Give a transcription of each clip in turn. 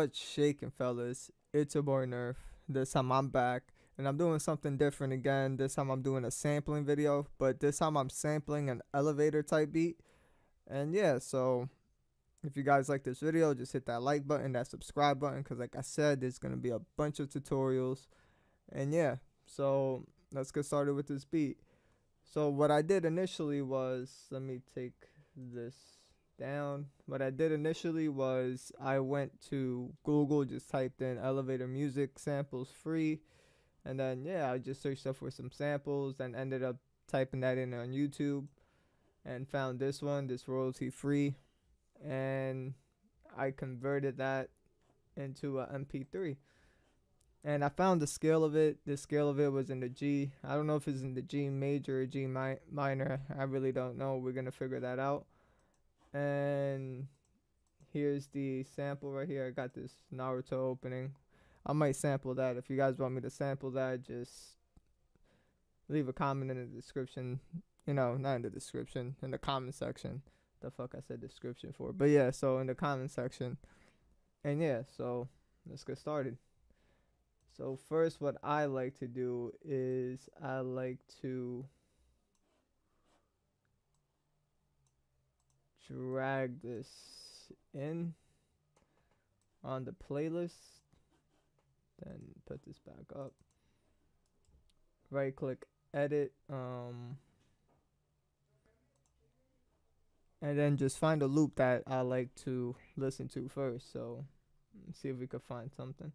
What's shaking, fellas? It's your boy Nerf. This time I'm back, and I'm doing something different again. This time I'm doing a sampling video, but this time I'm sampling an elevator type beat. And yeah, so if you guys like this video, just hit that like button, that subscribe button, because like I said, there's going to be a bunch of tutorials. And yeah, so let's get started with this beat. So what I did initially was, let me take this down. What I did initially was I went to Google, just typed in elevator music samples free, and then yeah, I just searched up for some samples and ended up typing that in on YouTube and found this one, this royalty free, and I converted that into a MP3. And I found the scale of it. The scale of it was in the G. I don't know if it's in the G major or G minor. I really don't know. We're going to figure that out. And here's the sample right here. I got this Naruto opening. I might sample that. If you guys want me to sample that, just leave a comment in the description. You know, not in the description, in the comment section. The fuck I said description for. But yeah, so in the comment section. And yeah, so let's get started. So first, what I like to do is I like to drag this in on the playlist, then put this back up, right click, edit, and then just find a loop that I like to listen to first. So let's see if we could find something.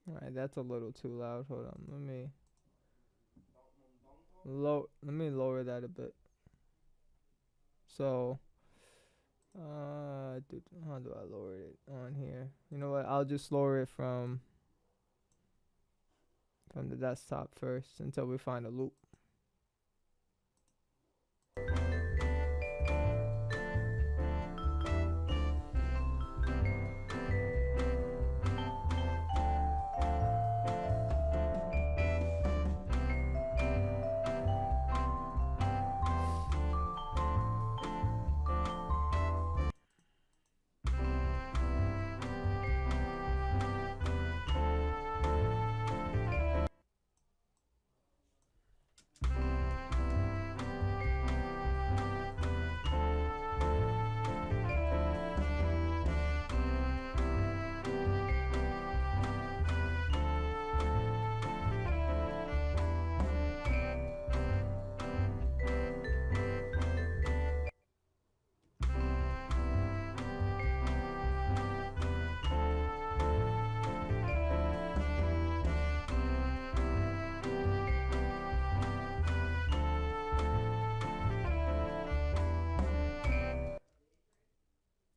Alright, that's a little too loud. Hold on, let me lower that a bit. So how do I lower it on here? You know what? I'll just lower it from the desktop first until we find a loop.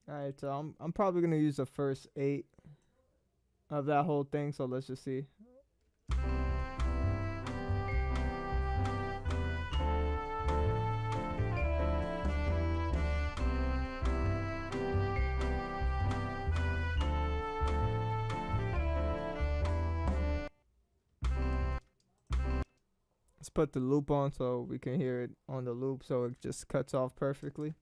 Alright, so I'm probably gonna use the first 8 of that whole thing, so let's just see. Let's put the loop on so we can hear it on the loop so it just cuts off perfectly.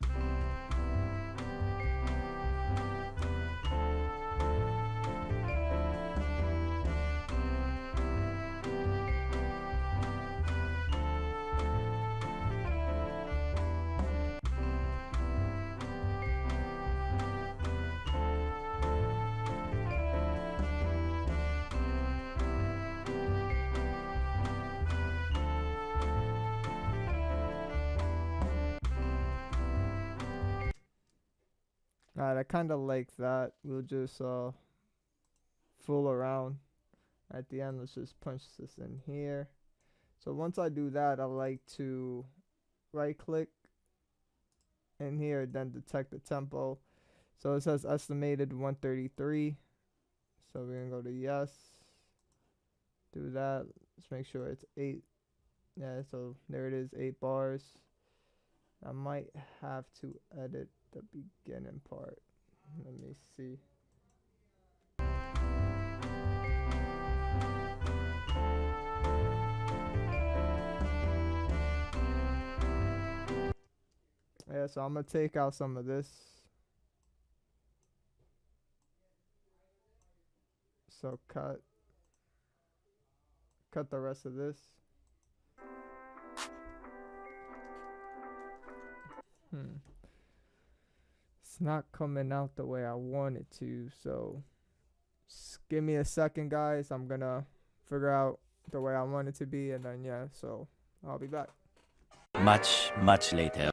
Alright, I kind of like that. We'll just fool around. At the end, let's just punch this in here. So once I do that, I like to right click in here, then detect the tempo. So it says estimated 133. So we're gonna go to yes. Do that. Let's make sure it's 8. Yeah, so there it is, 8 bars. I might have to edit the beginning part. Let me see. Yeah, so I'm gonna take out some of this. So cut the rest of this. It's not coming out the way I want it to, so just give me a second, guys. I'm gonna figure out the way I want it to be, and then yeah, so I'll be back. Much later.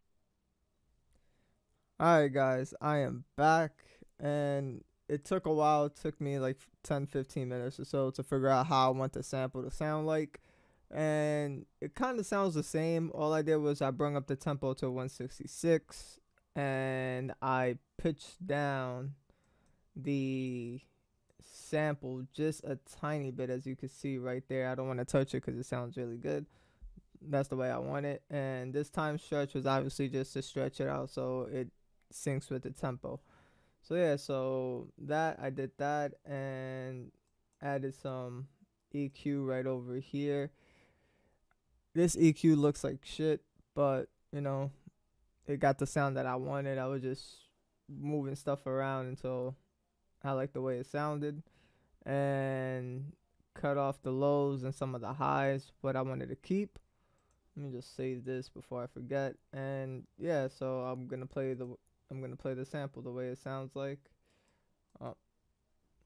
Alright, guys, I am back, and it took a while. It took me like 10-15 minutes or so to figure out how I want the sample to sound like, and it kind of sounds the same. All I did was I brought up the tempo to 166, and I pitched down the sample just a tiny bit, as you can see right there. I don't want to touch it because it sounds really good. That's the way I want it. And this time stretch was obviously just to stretch it out so it syncs with the tempo. So yeah, so that I did that and added some EQ right over here. This EQ looks like shit, but you know, it got the sound that I wanted. I was just moving stuff around until I liked the way it sounded, and cut off the lows and some of the highs, what I wanted to keep. Let me just save this before I forget. And yeah, so I'm gonna play the sample the way it sounds like.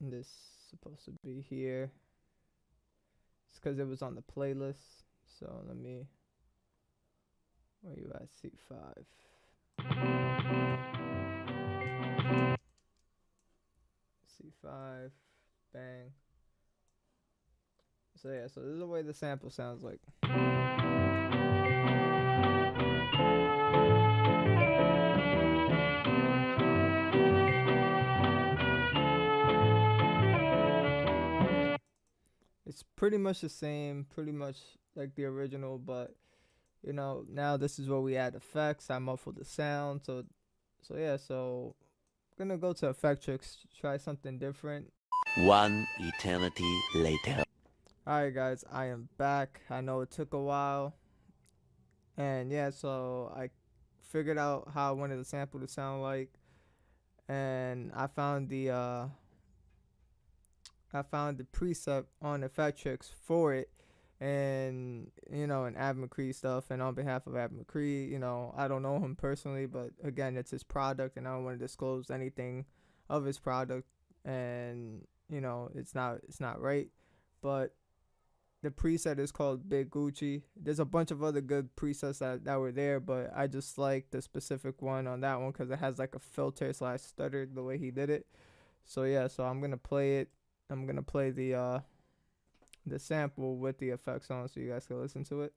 This is supposed to be here. It's because it was on the playlist. So let me. Where you at? C5. C5. Bang. So yeah, so this is the way the sample sounds like. It's pretty much the same, pretty much like the original, but you know, now this is where we add effects. I muffled the sound, so yeah, so I'm gonna go to effect tricks, try something different. One eternity later. Alright guys, I am back. I know it took a while, and yeah, so I figured out how I wanted the sample to sound like, and I found the preset on effect tricks for it. And you know, and Ab McCree stuff. And on behalf of Ab McCree, you know, I don't know him personally, but again, it's his product, and I don't want to disclose anything of his product. And you know, it's not right. But the preset is called Big Gucci. There's a bunch of other good presets that were there, but I just like the specific one on that one because it has like a filter / stutter the way he did it. So yeah, so I'm gonna play it. I'm gonna play the sample with the effects on so you guys can listen to it.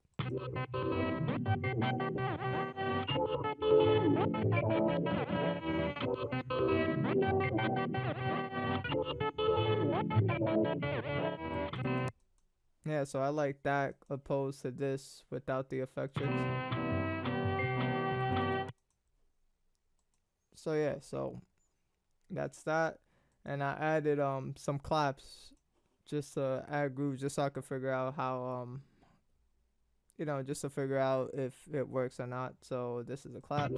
Yeah, so I like that opposed to this without the effect tricks. So yeah, so that's that. And I added some claps just to add grooves, just so I could figure out how you know, just to figure out if it works or not. So this is a clap.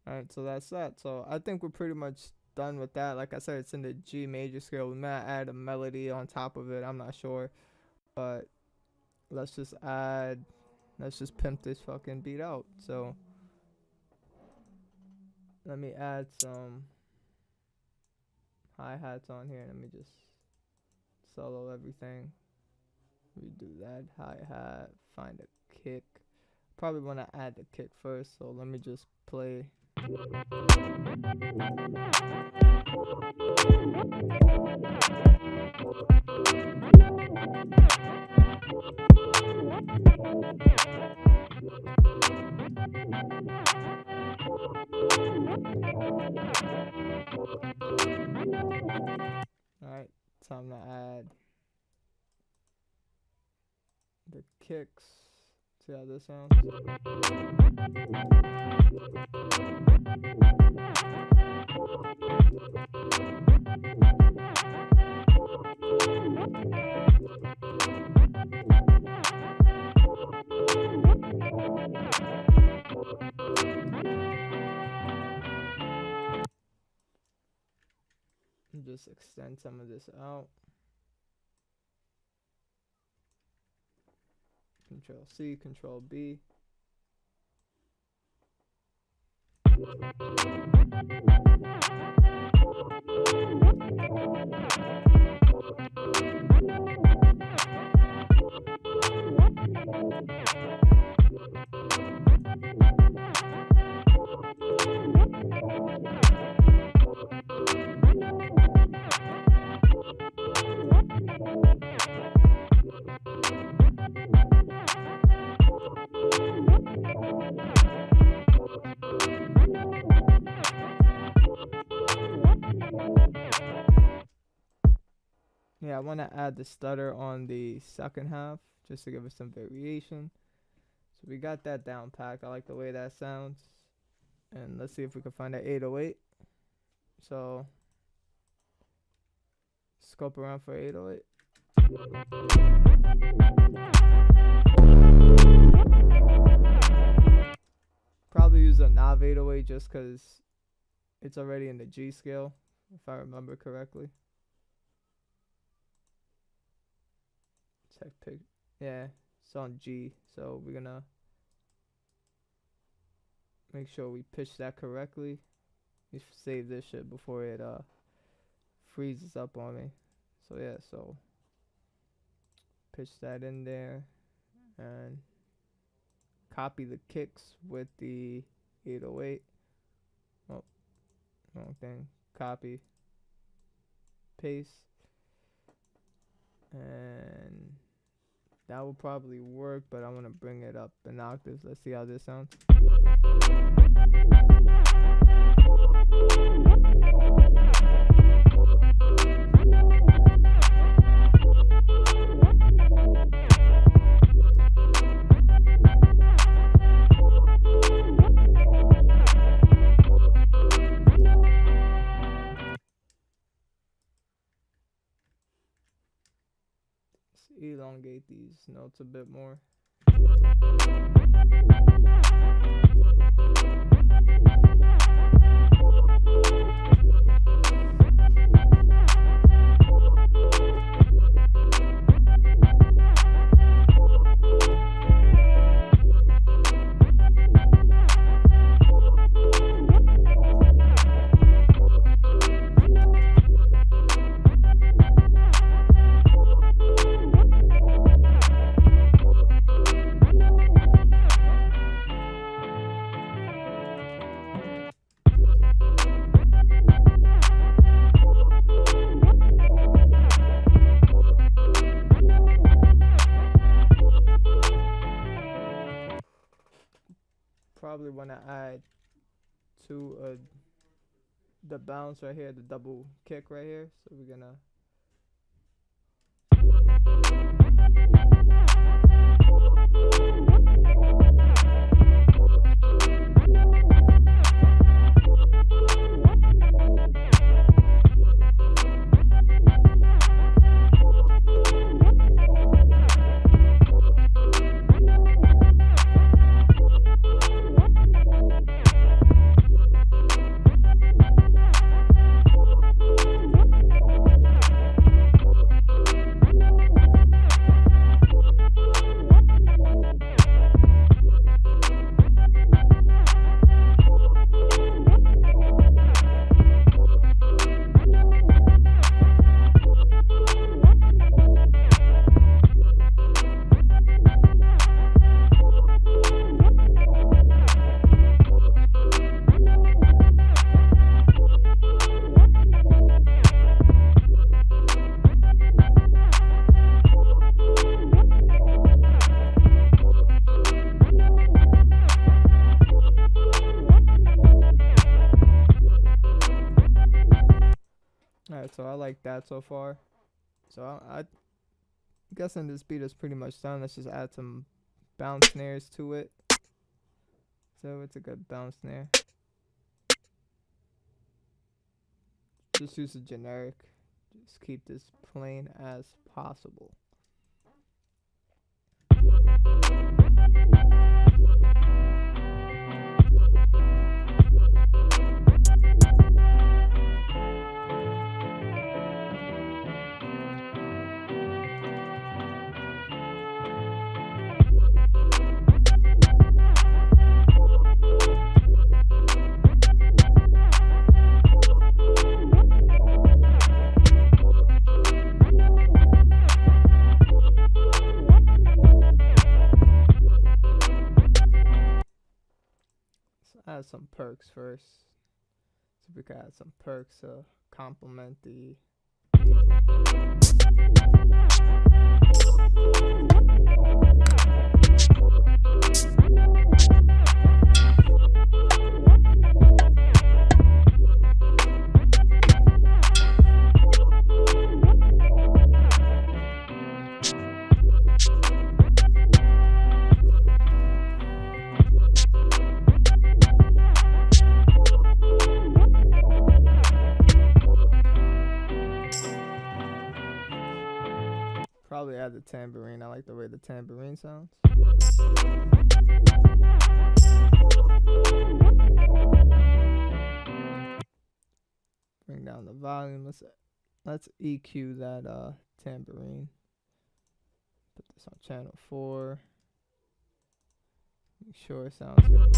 Alright, so that's that. So I think we're pretty much done with that. Like I said, it's in the G major scale. We might add a melody on top of it. I'm not sure. But let's just pimp this fucking beat out. So let me add some hi-hats on here. Let me just solo everything. Redo that hi-hat. Find a kick. Probably want to add the kick first. So let me just play. Time to add the kicks. See how this sounds? And just extend some of this out. Control C, Control B. Yeah, I want to add the stutter on the second half just to give it some variation. So we got that down packed. I like the way that sounds. And let's see if we can find that 808. So scope around for 808. Probably use a Nav 808 just because it's already in the G scale, if I remember correctly. Tech pick, yeah, it's on G, so we're gonna make sure we pitch that correctly. We save this shit before it freezes up on me. So yeah, so pitch that in there and copy the kicks with the 808. Oh, wrong thing. Copy, paste, and that will probably work, but I want to bring it up in octaves. Let's see how this sounds. Elongate these notes a bit more. Probably want to add to the bounce right here, the double kick right here. So we're gonna Alright, so I like that so far. So I guessing this beat is pretty much done. Let's just add some bounce snares to it. So it's a good bounce snare. Just use a generic. Just keep this plain as possible. Add some perks first. So we can add some perks to complement the probably add the tambourine. I like the way the tambourine sounds. Bring down the volume. Let's EQ that tambourine. Put this on channel 4. Make sure it sounds good.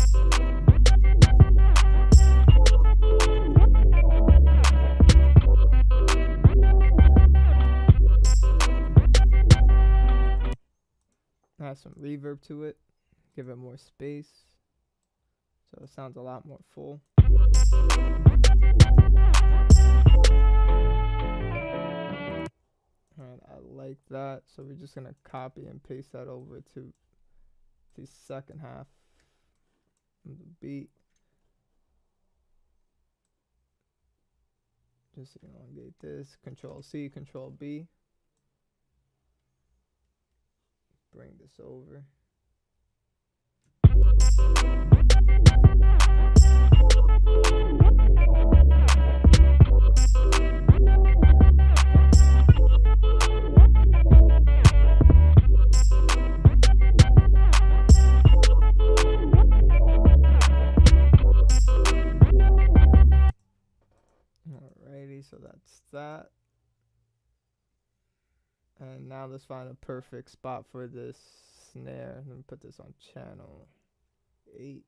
Add some reverb to it, give it more space, so it sounds a lot more full. Alright, I like that, so we're just gonna copy and paste that over to the second half of the beat. Just elongate this, Control C, Control B. Bring this over. Alrighty, so that's that. And now let's find a perfect spot for this snare. Let me put this on channel 8.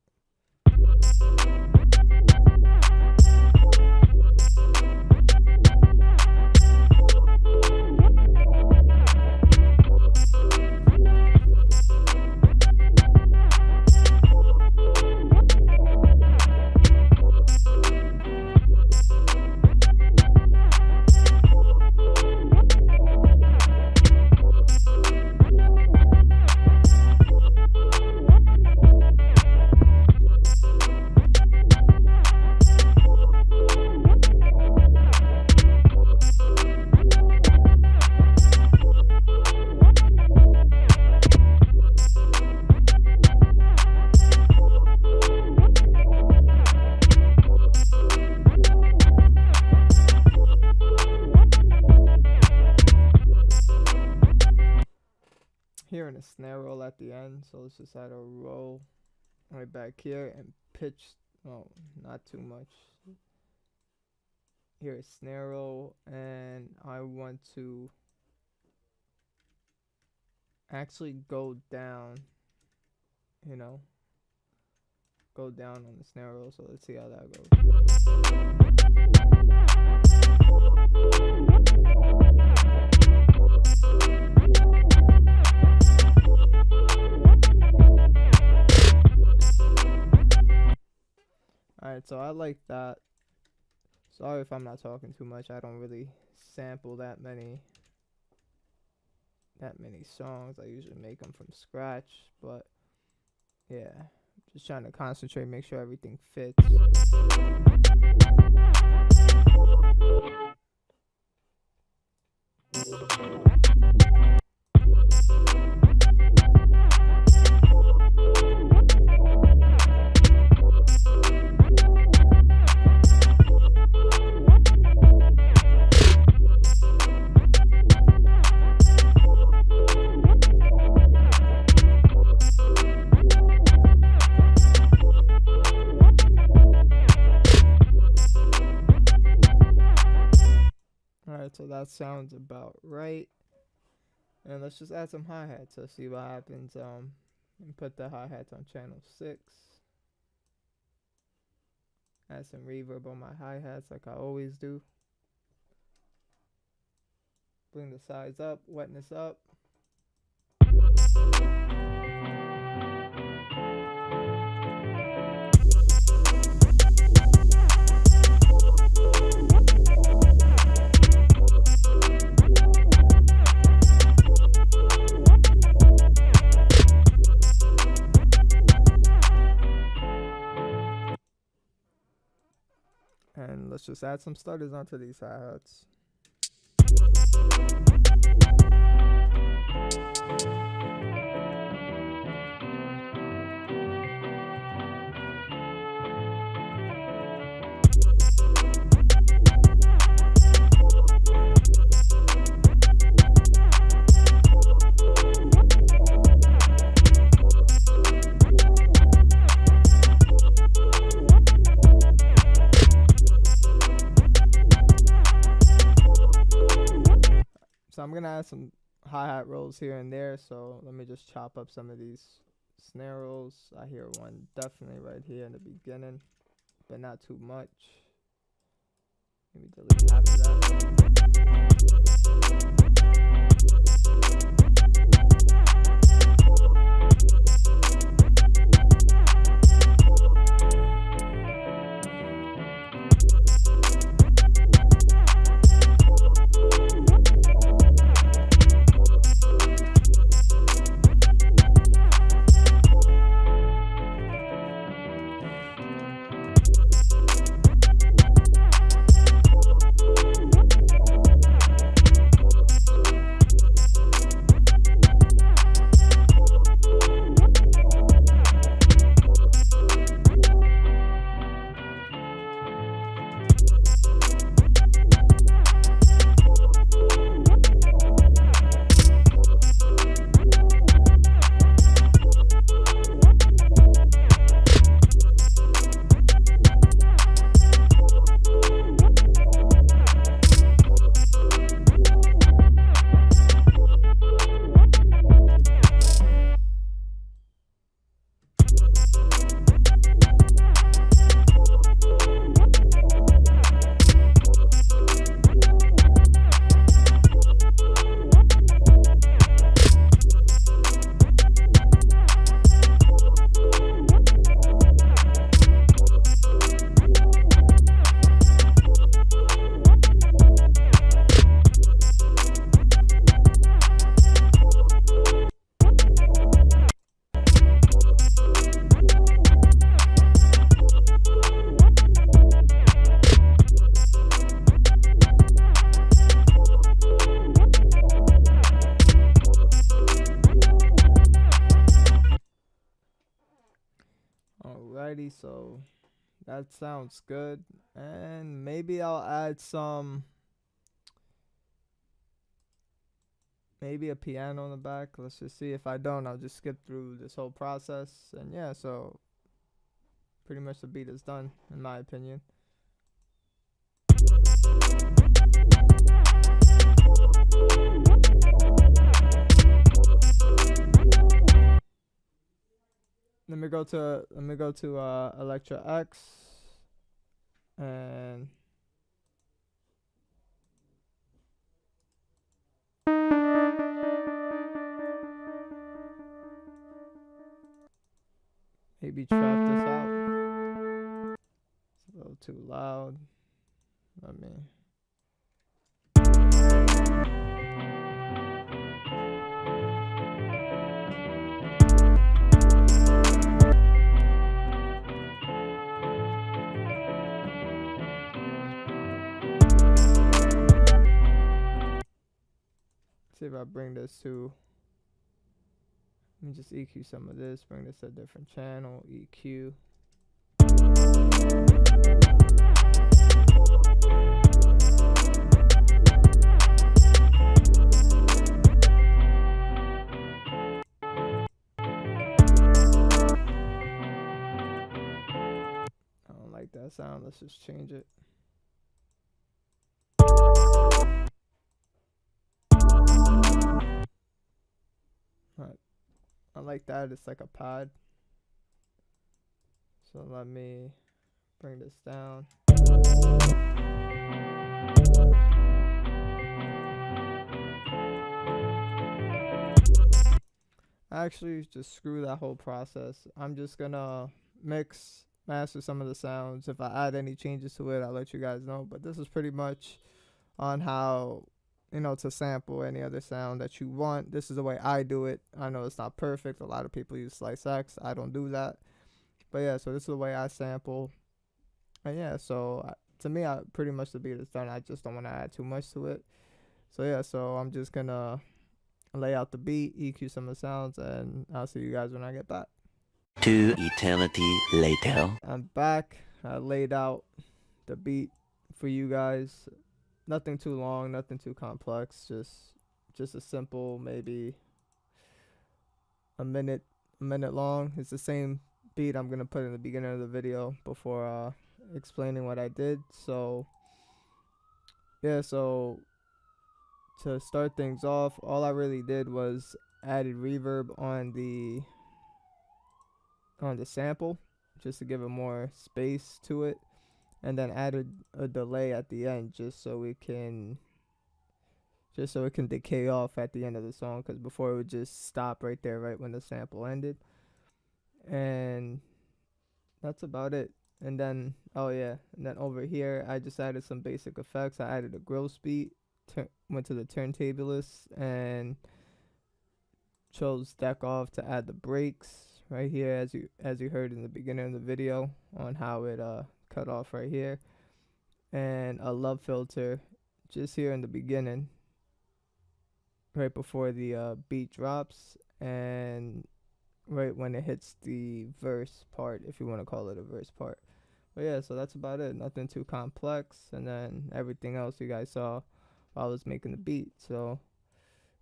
Hearing a snare roll at the end, so let's just add a roll right back here and pitch. Oh, not too much. Here a snare roll, and I want to actually go down, you know, go down on the snare roll. So let's see how that goes. Alright, so I like that. Sorry if I'm not talking too much. I don't really sample that many songs. I usually make them from scratch, but yeah, just trying to concentrate, make sure everything fits. Alright, so that sounds about right. And let's just add some hi-hats. Let's see what happens. And put the hi-hats on channel 6. Add some reverb on my hi-hats like I always do. Bring the size up, wetness up. And let's just add some stutters onto these hi-hats. So I'm gonna add some hi-hat rolls here and there, so let me just chop up some of these snare rolls. I hear one definitely right here in the beginning, but not too much. Maybe delete half of that. Alrighty, so that sounds good. And maybe I'll add maybe a piano in the back. Let's just see. If I don't, I'll just skip through this whole process. And yeah, so pretty much the beat is done, in my opinion. Let me go to Electra X and maybe trap this out. It's a little too loud. Let me. See if I bring this to, let me just EQ some of this, bring this to a different channel, EQ. I don't like that sound, let's just change it. Alright, I like that, it's like a pad. So let me bring this down. Actually, just screw that whole process. I'm just gonna master some of the sounds. If I add any changes to it, I'll let you guys know. But this is pretty much on how, to sample any other sound that you want. This is the way I do it. I know it's not perfect. A lot of people use Slice X. I don't do that. But yeah, so this is the way I sample. And yeah, so to me, pretty much the beat is done. I just don't want to add too much to it. So yeah, so I'm just gonna lay out the beat, EQ some of the sounds, and I'll see you guys when I get back. 2 eternity later. I'm back. I laid out the beat for you guys. Nothing too long, nothing too complex. Just a simple, maybe a minute long. It's the same beat I'm gonna put in the beginning of the video before explaining what I did. So yeah, so to start things off, all I really did was added reverb on the sample just to give it more space to it, and then added a delay at the end just so it can decay off at the end of the song, because before it would just stop right there right when the sample ended. And that's about it. And then over here I just added some basic effects. I added a grill speed, went to the turntablist and chose deck off to add the breaks right here, as you heard in the beginning of the video on how it cut off right here, and a love filter just here in the beginning right before the beat drops and right when it hits the verse part, if you want to call it a verse part. But yeah, so that's about it. Nothing too complex, and then everything else you guys saw while I was making the beat. So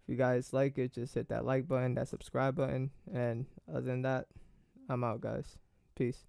if you guys like it, just hit that like button, that subscribe button, and other than that, I'm out, guys. Peace.